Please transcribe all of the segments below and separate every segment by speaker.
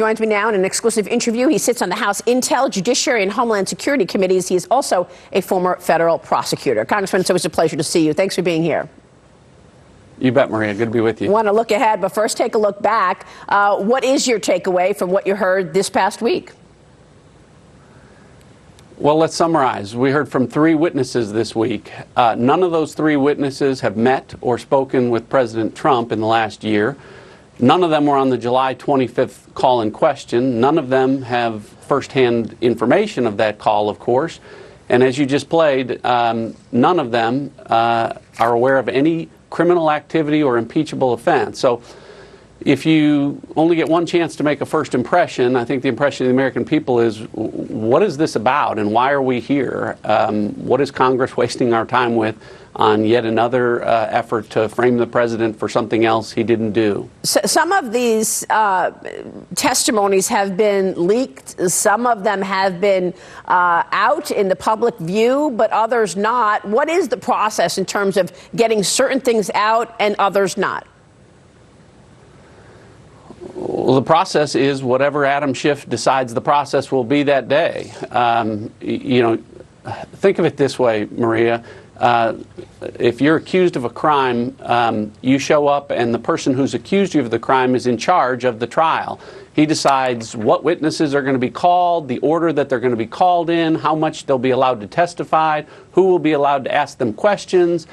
Speaker 1: Joins me now in an exclusive interview. He sits on the House Intel, Judiciary, and Homeland Security committees. He is also a former federal prosecutor. Congressman, it's always a pleasure to see you. Thanks for being here.
Speaker 2: You bet, Maria. Good to be with you.
Speaker 1: Want to look ahead, but first take a look back. What is your takeaway from what you heard this past week?
Speaker 2: Well, let's summarize. We heard from 3 witnesses this week. None of those 3 witnesses have met or spoken with President Trump in the last year. None of them were on the July 25th call in question. None of them have firsthand information of that call, of course. And as you just played, none of them are aware of any criminal activity or impeachable offense. So if you only get one chance to make a first impression, I think the impression of the American people is, what is this about and why are we here? What is Congress wasting our time with on yet another effort to frame the president for something else he didn't do?
Speaker 1: So some of these testimonies have been leaked. Some of them have been out in the public view, but others not. What is the process in terms of getting certain things out and others not?
Speaker 2: Well, the process is whatever Adam Schiff decides the process will be that day. Think of it this way, Maria. If you're accused of a crime, you show up and the person who's accused you of the crime is in charge of the trial. He decides what witnesses are going to be called, the order that they're going to be called in, how much they'll be allowed to testify, who will be allowed to ask them questions.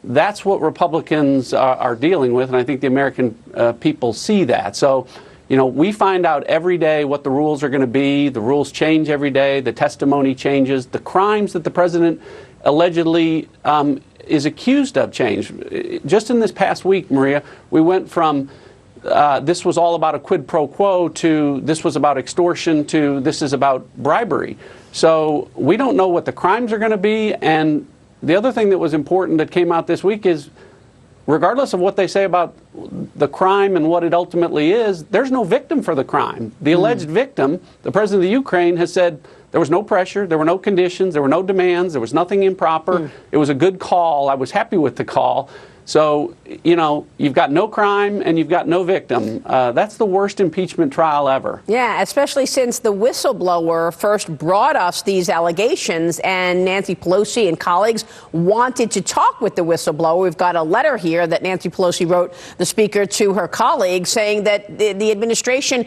Speaker 2: That's what Republicans are dealing with, and I think the American people see that. So, we find out every day what the rules are going to be. The rules change every day. The testimony changes. The crimes that the president allegedly is accused of change. Just in this past week, Maria, we went from this was all about a quid pro quo to this was about extortion to this is about bribery. So we don't know what the crimes are going to be. And the other thing that was important that came out this week is, regardless of what they say about the crime and what it ultimately is, there's no victim for the crime. The alleged victim, the president of the Ukraine, has said there was no pressure, there were no conditions, there were no demands, there was nothing improper. It was a good call. I was happy with the call. So, you've got no crime and you've got no victim. That's the worst impeachment trial ever.
Speaker 1: Yeah, especially since the whistleblower first brought us these allegations and Nancy Pelosi and colleagues wanted to talk with the whistleblower. We've got a letter here that Nancy Pelosi wrote the speaker to her colleagues saying that the administration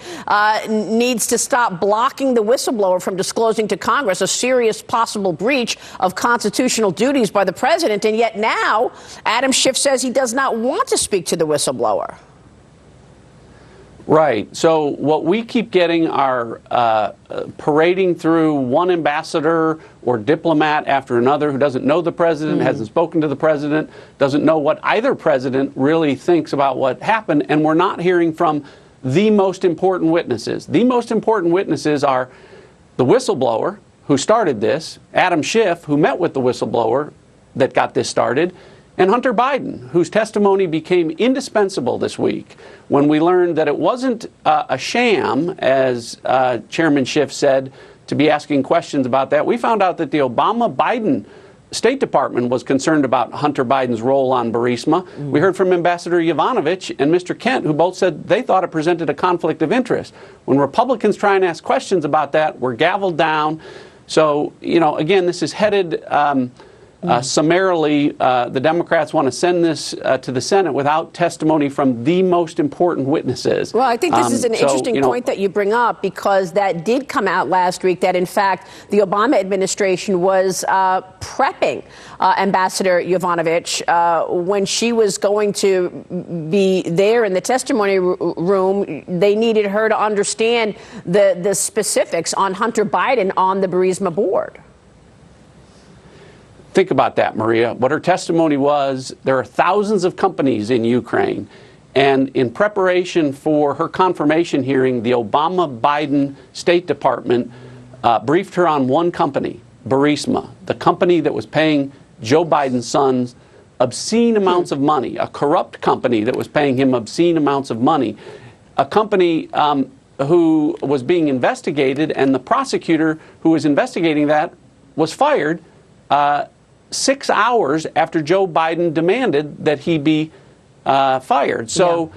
Speaker 1: needs to stop blocking the whistleblower from disclosing to Congress a serious possible breach of constitutional duties by the president. And yet now Adam Schiff says he does not want to speak to the whistleblower.
Speaker 2: Right. So what we keep getting are parading through one ambassador or diplomat after another who doesn't know the president, hasn't spoken to the president, doesn't know what either president really thinks about what happened, and we're not hearing from the most important witnesses. The most important witnesses are the whistleblower who started this, Adam Schiff, who met with the whistleblower that got this started, and Hunter Biden, whose testimony became indispensable this week when we learned that it wasn't a sham, as Chairman Schiff said, to be asking questions about that. We found out that the Obama-Biden State Department was concerned about Hunter Biden's role on Burisma. We heard from Ambassador Yovanovitch and Mr. Kent, who both said they thought it presented a conflict of interest. When Republicans try and ask questions about that, we're gavelled down. So, again, this is headed summarily. The Democrats want to send this to the Senate without testimony from the most important witnesses.
Speaker 1: Well, I think this is an interesting point that you bring up, because that did come out last week that, in fact, the Obama administration was prepping Ambassador Yovanovitch when she was going to be there in the testimony room. They needed her to understand the specifics on Hunter Biden on the Burisma board.
Speaker 2: Think about that, Maria. What her testimony was, there are thousands of companies in Ukraine. And in preparation for her confirmation hearing, the Obama-Biden State Department briefed her on one company, Burisma, the company that was paying Joe Biden's sons obscene amounts of money, a corrupt company that was paying him obscene amounts of money, a company who was being investigated, and the prosecutor who was investigating that was fired 6 hours after Joe Biden demanded that he be fired. So,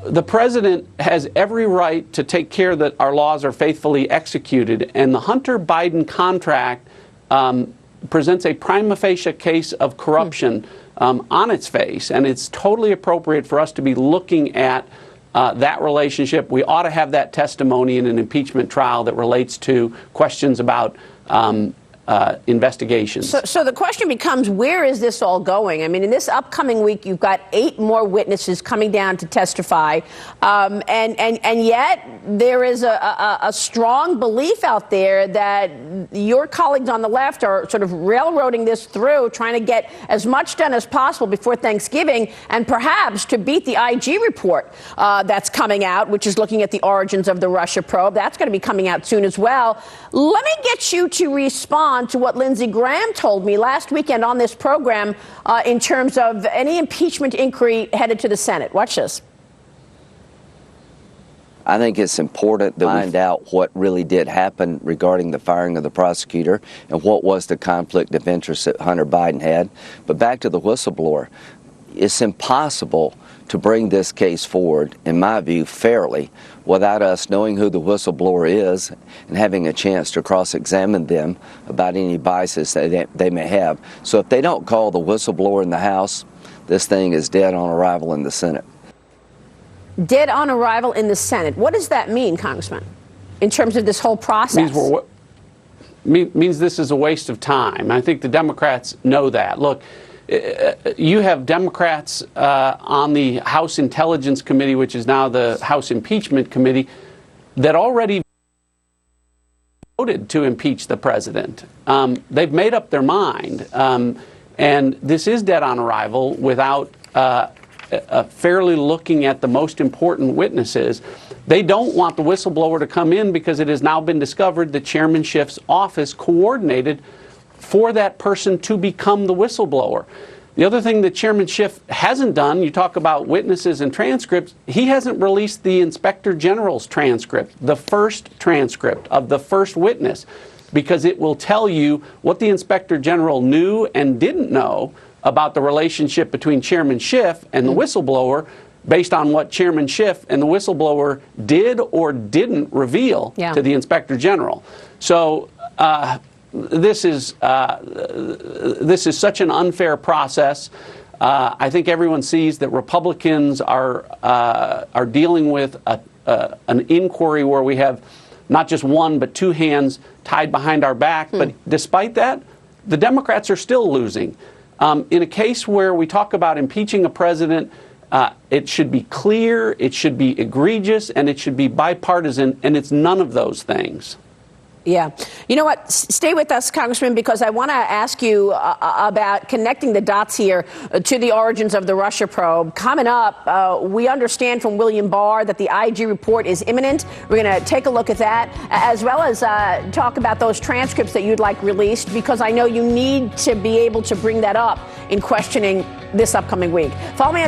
Speaker 2: the president has every right to take care that our laws are faithfully executed, and the Hunter Biden contract presents a prima facie case of corruption on its face, and it's totally appropriate for us to be looking at that relationship. We ought to have that testimony in an impeachment trial that relates to questions about investigations.
Speaker 1: So the question becomes, where is this all going? I mean, in this upcoming week, you've got 8 more witnesses coming down to testify, and yet there is a strong belief out there that your colleagues on the left are sort of railroading this through, trying to get as much done as possible before Thanksgiving, and perhaps to beat the IG report that's coming out, which is looking at the origins of the Russia probe. That's going to be coming out soon as well. Let me get you to respond to what Lindsey Graham told me last weekend on this program in terms of any impeachment inquiry headed to the Senate. Watch this.
Speaker 3: I think it's important to find out what really did happen regarding the firing of the prosecutor and what was the conflict of interest that Hunter Biden had. But back to the whistleblower, it's impossible to bring this case forward, in my view, fairly without us knowing who the whistleblower is and having a chance to cross-examine them about any biases that they may have. So if they don't call the whistleblower in the House, this thing is dead on arrival in the Senate.
Speaker 1: Dead on arrival in the Senate. What does that mean, Congressman, in terms of this whole process?
Speaker 2: Means this is a waste of time. I think the Democrats know that. Look, you have Democrats on the House Intelligence Committee, which is now the House Impeachment Committee, that already voted to impeach the president. They've made up their mind. And this is dead on arrival without fairly looking at the most important witnesses. They don't want the whistleblower to come in because it has now been discovered that Chairman Schiff's office coordinated for that person to become the whistleblower. The other thing that Chairman Schiff hasn't done, you talk about witnesses and transcripts, he hasn't released the Inspector General's transcript, the first transcript of the first witness, because it will tell you what the Inspector General knew and didn't know about the relationship between Chairman Schiff and the whistleblower based on what Chairman Schiff and the whistleblower did or didn't reveal to the Inspector General. So this is such an unfair process. I think everyone sees that Republicans are dealing with an inquiry where we have not just one but 2 hands tied behind our back. But despite that, the Democrats are still losing. In a case where we talk about impeaching a president, it should be clear, it should be egregious, and it should be bipartisan, and it's none of those things.
Speaker 1: Yeah. You know what? Stay with us, Congressman, because I want to ask you about connecting the dots here to the origins of the Russia probe. Coming up, we understand from William Barr that the IG report is imminent. We're going to take a look at that, as well as talk about those transcripts that you'd like released, because I know you need to be able to bring that up in questioning this upcoming week. Follow me on